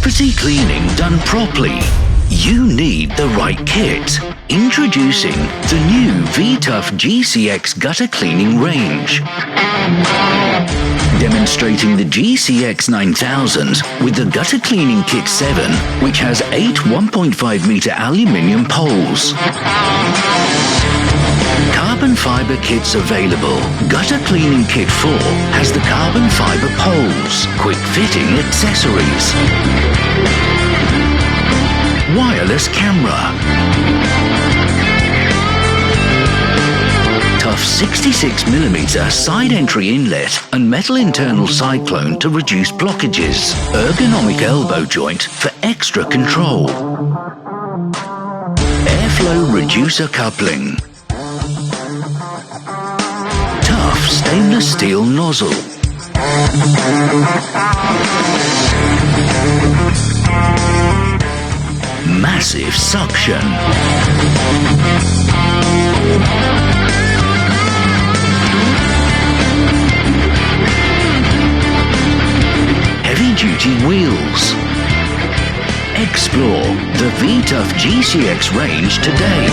property cleaning done properly, you need the right kit. Introducing the new V-Tuf GCX gutter cleaning range. Demonstrating the GCX 9000 with the Gutter Cleaning Kit 7, which has 8 1.5 meter aluminium poles. Carbon fiber kits available. Gutter Cleaning Kit 4 has the carbon fiber poles, quick fitting accessories, wireless camera, tough 66mm side entry inlet and metal internal cyclone to reduce blockages, ergonomic elbow joint for extra control, airflow reducer coupling, tough stainless steel nozzle, massive suction, heavy-duty wheels. Explore the V-Tuf GCX range today.